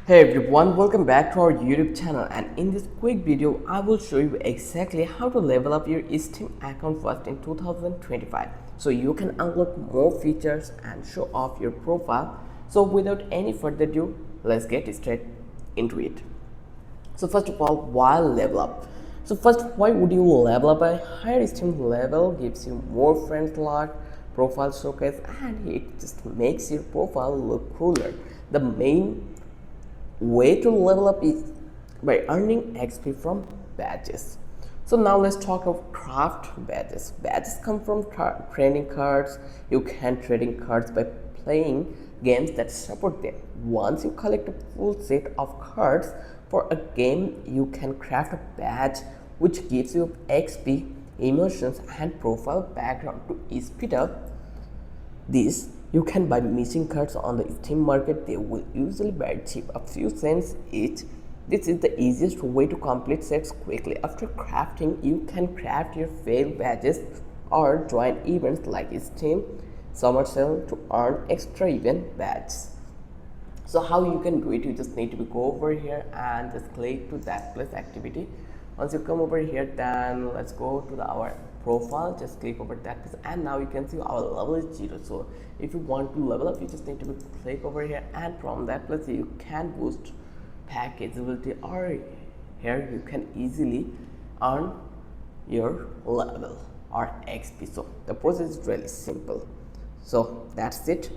Hey everyone, welcome back to our YouTube channel, and in this quick video I will show you exactly how to level up your Steam account first in 2025 so you can unlock more features and show off your profile. So without any further ado, let's get straight into it. So first of all, why level up? So first, why would you level up? A higher Steam level gives you more friends luck, profile showcase, and it just makes your profile look cooler. The main way to level up is by earning XP from badges. So now let's talk about craft badges. Badges come from trading cards. You can trading cards by playing games that support them. Once you collect a full set of cards for a game, you can craft a badge which gives you XP, emotions, and profile background to speed up this. You can buy missing cards on the Steam market. They will usually buy cheap, a few cents each. This is the easiest way to complete sets quickly. After crafting, you can craft your failed badges or join events like Steam Summer Sale to earn extra event badges. So how you can do it, you just need to go over here and just click to that plus activity. Once you come over here, then let's go to our profile, just click over that place, and now you can see our level is 0. So if you want to level up, you just need to click over here, and from that place you can boost package ability, or here you can easily earn your level or XP. So the process is really simple. So that's it.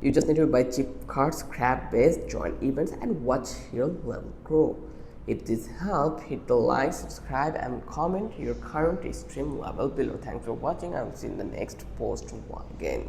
You just need to buy cheap cards, craft base, join events, and watch your level grow. If this helped, hit the like, subscribe, and comment your current stream level below. Thanks for watching. I will see you in the next post again.